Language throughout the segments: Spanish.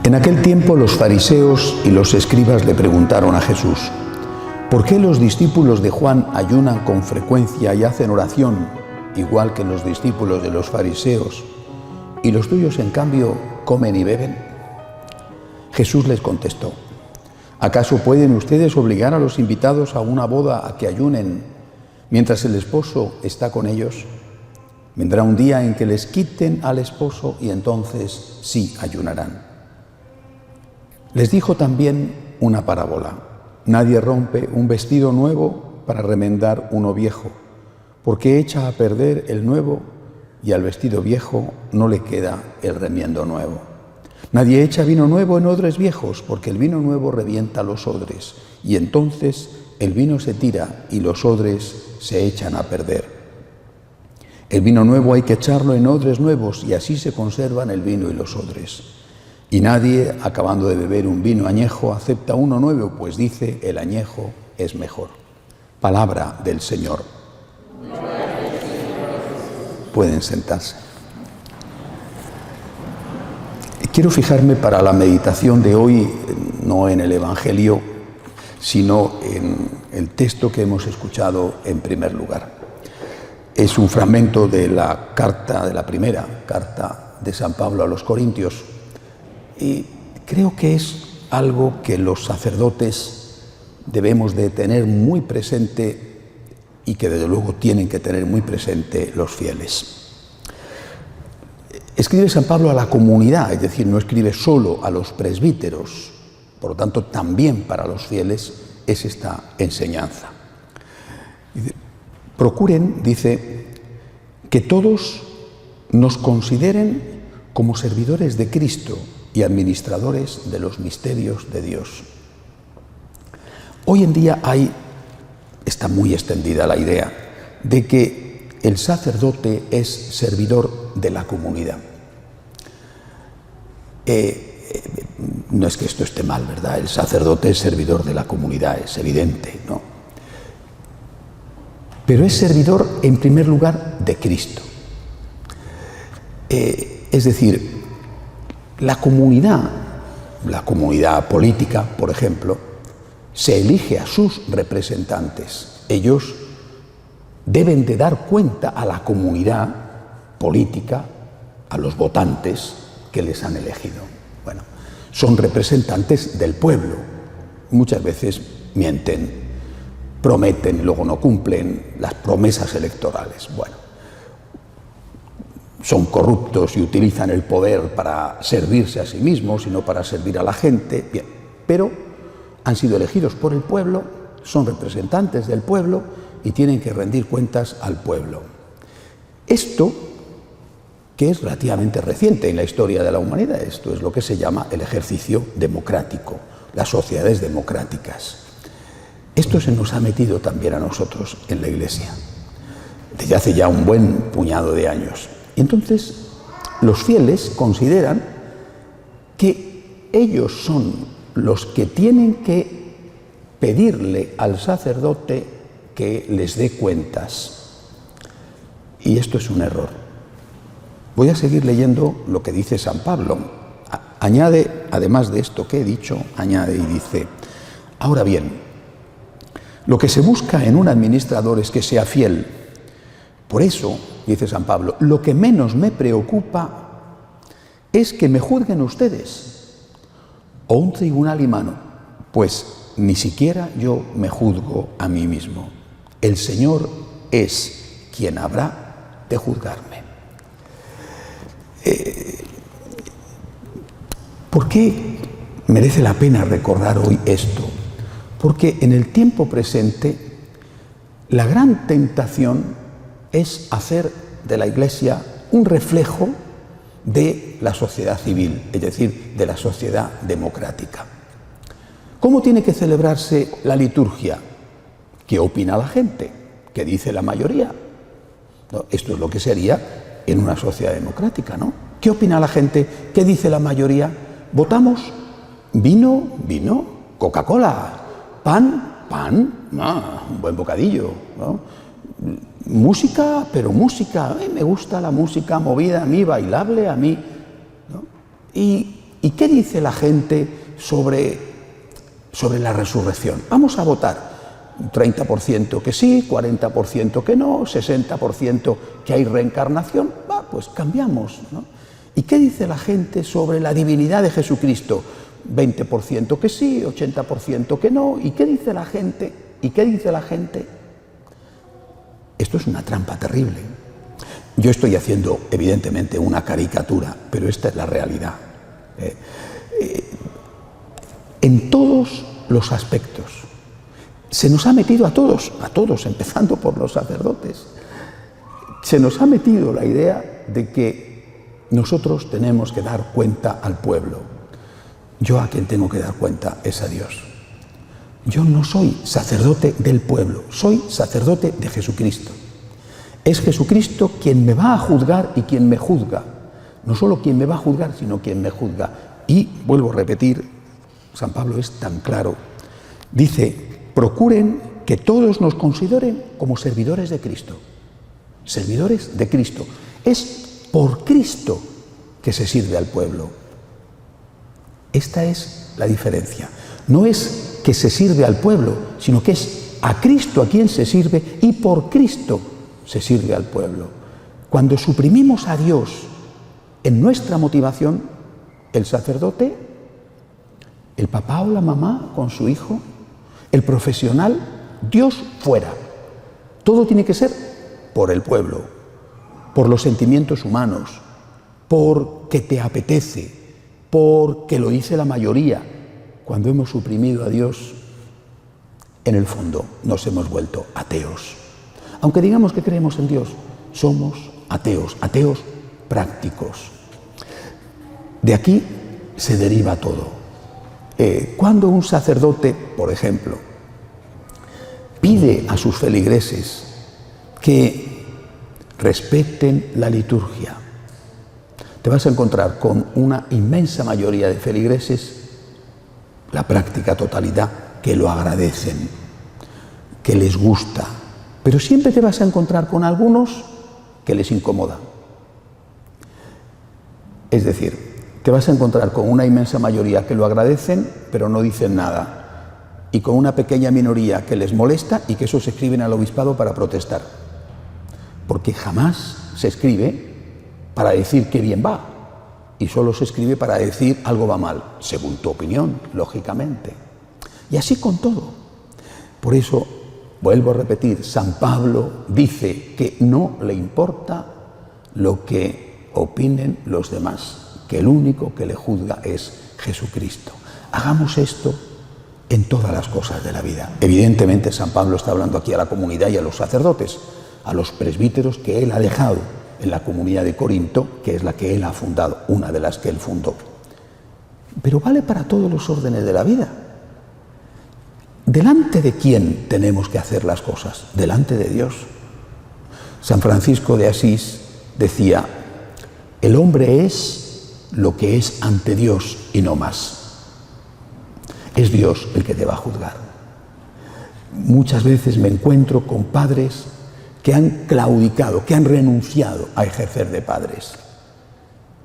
En aquel tiempo los fariseos y los escribas le preguntaron a Jesús: ¿por qué los discípulos de Juan ayunan con frecuencia y hacen oración, igual que los discípulos de los fariseos, y los tuyos en cambio comen y beben? Jesús les contestó: ¿acaso pueden ustedes obligar a los invitados a una boda a que ayunen mientras el esposo está con ellos? Vendrá un día en que les quiten al esposo y entonces sí ayunarán. Les dijo también una parábola: nadie rompe un vestido nuevo para remendar uno viejo, porque echa a perder el nuevo y al vestido viejo no le queda el remiendo nuevo. Nadie echa vino nuevo en odres viejos, porque el vino nuevo revienta los odres, y entonces el vino se tira y los odres se echan a perder. El vino nuevo hay que echarlo en odres nuevos, y así se conservan el vino y los odres. Y nadie, acabando de beber un vino añejo, acepta uno nuevo, pues dice: el añejo es mejor. Palabra del Señor. Pueden sentarse. Quiero fijarme para la meditación de hoy no en el Evangelio, sino en el texto que hemos escuchado en primer lugar. Es un fragmento de la primera carta de San Pablo a los Corintios, y creo que es algo que los sacerdotes debemos de tener muy presente y que desde luego tienen que tener muy presente los fieles. Escribe San Pablo a la comunidad, es decir, no escribe solo a los presbíteros, por lo tanto también para los fieles es esta enseñanza. Procuren, dice, que todos nos consideren como servidores de Cristo y administradores de los misterios de Dios. Hoy en día está muy extendida la idea de que el sacerdote es servidor de la comunidad. No es que esto esté mal, ¿verdad? El sacerdote es servidor de la comunidad, es evidente, ¿no? Pero es servidor, en primer lugar, de Cristo. Es decir, la comunidad política, por ejemplo, se elige a sus representantes. Ellos deben de dar cuenta a la comunidad política, a los votantes que les han elegido. Bueno, son representantes del pueblo. Muchas veces mienten, prometen y luego no cumplen las promesas electorales. Bueno, son corruptos y utilizan el poder para servirse a sí mismos y no para servir a la gente. Bien, pero han sido elegidos por el pueblo, son representantes del pueblo y tienen que rendir cuentas al pueblo. Esto, que es relativamente reciente en la historia de la humanidad, esto es lo que se llama el ejercicio democrático, las sociedades democráticas. Esto se nos ha metido también a nosotros en la Iglesia, desde hace ya un buen puñado de años. Entonces, los fieles consideran que ellos son los que tienen que pedirle al sacerdote que les dé cuentas. Y esto es un error. Voy a seguir leyendo lo que dice San Pablo. Añade, además de esto que he dicho, añade y dice: ahora bien, lo que se busca en un administrador es que sea fiel. Por eso, dice San Pablo, lo que menos me preocupa es que me juzguen ustedes o un tribunal humano, pues ni siquiera yo me juzgo a mí mismo. El Señor es quien habrá de juzgarme. ¿Por qué merece la pena recordar hoy esto? Porque en el tiempo presente la gran tentación es hacer de la Iglesia un reflejo de la sociedad civil, es decir, de la sociedad democrática. ¿Cómo tiene que celebrarse la liturgia? ¿Qué opina la gente? ¿Qué dice la mayoría? No, esto es lo que sería en una sociedad democrática, ¿no? ¿Qué opina la gente? ¿Qué dice la mayoría? ¿Votamos? ¿Vino? ¿Vino? ¿Coca-Cola? ¿Pan? ¿Pan? Un buen bocadillo, ¿no? Música, pero música, me gusta la música movida a mí, bailable a mí, ¿no? Y ¿Y qué dice la gente sobre la resurrección? Vamos a votar. 30% que sí, 40% que no, 60% que hay reencarnación. Pues cambiamos, ¿no? ¿Y qué dice la gente sobre la divinidad de Jesucristo? 20% que sí, 80% que no. ¿Y qué dice la gente? ¿Y qué dice la gente? Esto es una trampa terrible. Yo estoy haciendo, evidentemente, una caricatura, pero esta es la realidad. En todos los aspectos. Se nos ha metido a todos, empezando por los sacerdotes. Se nos ha metido la idea de que nosotros tenemos que dar cuenta al pueblo. Yo a quien tengo que dar cuenta es a Dios. Yo no soy sacerdote del pueblo, soy sacerdote de Jesucristo. Es Jesucristo quien me va a juzgar y quien me juzga. No solo quien me va a juzgar, sino quien me juzga. Y, vuelvo a repetir, San Pablo es tan claro. Dice, procuren que todos nos consideren como servidores de Cristo. Servidores de Cristo. Es por Cristo que se sirve al pueblo. Esta es la diferencia. No es que se sirve al pueblo, sino que es a Cristo a quien se sirve y por Cristo se sirve al pueblo. Cuando suprimimos a Dios en nuestra motivación, el sacerdote, el papá o la mamá con su hijo, el profesional, Dios fuera. Todo tiene que ser por el pueblo, por los sentimientos humanos, porque te apetece, porque lo dice la mayoría. Cuando hemos suprimido a Dios, en el fondo nos hemos vuelto ateos. Aunque digamos que creemos en Dios, somos ateos, ateos prácticos. De aquí se deriva todo. Cuando un sacerdote, por ejemplo, pide a sus feligreses que respeten la liturgia, te vas a encontrar con una inmensa mayoría de feligreses, la práctica totalidad, que lo agradecen, que les gusta, pero siempre te vas a encontrar con algunos que les incomoda. Es decir, te vas a encontrar con una inmensa mayoría que lo agradecen, pero no dicen nada, y con una pequeña minoría que les molesta y que eso se escriben al obispado para protestar. Porque jamás se escribe para decir que bien va, y solo se escribe para decir algo va mal, según tu opinión, lógicamente. Y así con todo. Por eso, vuelvo a repetir, San Pablo dice que no le importa lo que opinen los demás, que el único que le juzga es Jesucristo. Hagamos esto en todas las cosas de la vida. Evidentemente, San Pablo está hablando aquí a la comunidad y a los sacerdotes, a los presbíteros que él ha dejado en la comunidad de Corinto, que es la que él ha fundado, una de las que él fundó. Pero vale para todos los órdenes de la vida. ¿Delante de quién tenemos que hacer las cosas? Delante de Dios. San Francisco de Asís decía, el hombre es lo que es ante Dios y no más. Es Dios el que te va a juzgar. Muchas veces me encuentro con padres que han claudicado, que han renunciado a ejercer de padres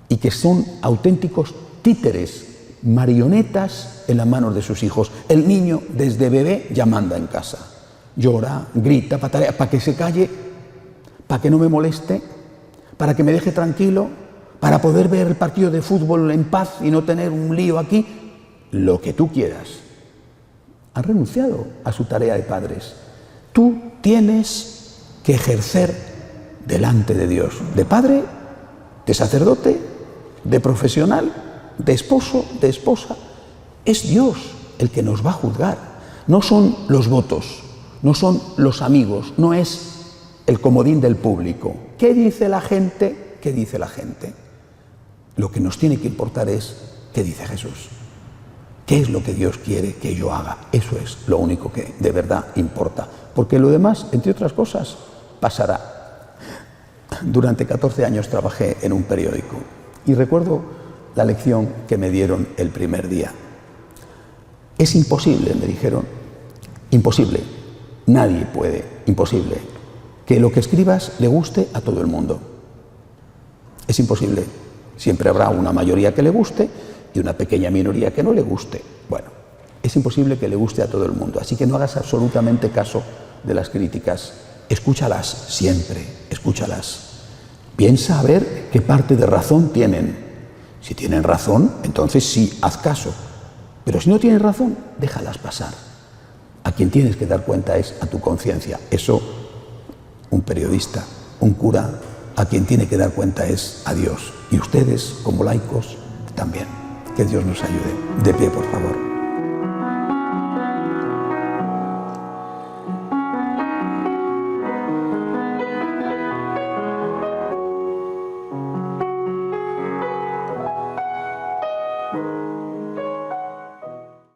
y que son auténticos títeres, marionetas en las manos de sus hijos. El niño desde bebé ya manda en casa. Llora, grita, patarea, para que se calle, para que no me moleste, para que me deje tranquilo, para poder ver el partido de fútbol en paz y no tener un lío aquí, lo que tú quieras. Han renunciado a su tarea de padres. Tú tienes que ejercer delante de Dios, de padre, de sacerdote, de profesional, de esposo, de esposa. Es Dios el que nos va a juzgar. No son los votos, no son los amigos, no es el comodín del público. ¿Qué dice la gente? ¿Qué dice la gente? Lo que nos tiene que importar es qué dice Jesús. ¿Qué es lo que Dios quiere que yo haga? Eso es lo único que de verdad importa. Porque lo demás, entre otras cosas, pasará. Durante 14 años trabajé en un periódico y recuerdo la lección que me dieron el primer día. Es imposible, me dijeron, imposible, nadie puede, imposible, que lo que escribas le guste a todo el mundo. Es imposible. Siempre habrá una mayoría que le guste y una pequeña minoría que no le guste. Bueno, es imposible que le guste a todo el mundo, así que no hagas absolutamente caso de las críticas. Escúchalas siempre, escúchalas. Piensa a ver qué parte de razón tienen. Si tienen razón, entonces sí, haz caso. Pero si no tienen razón, déjalas pasar. A quien tienes que dar cuenta es a tu conciencia. Eso, un periodista, un cura, a quien tiene que dar cuenta es a Dios. Y ustedes, como laicos, también. Que Dios nos ayude. De pie, por favor.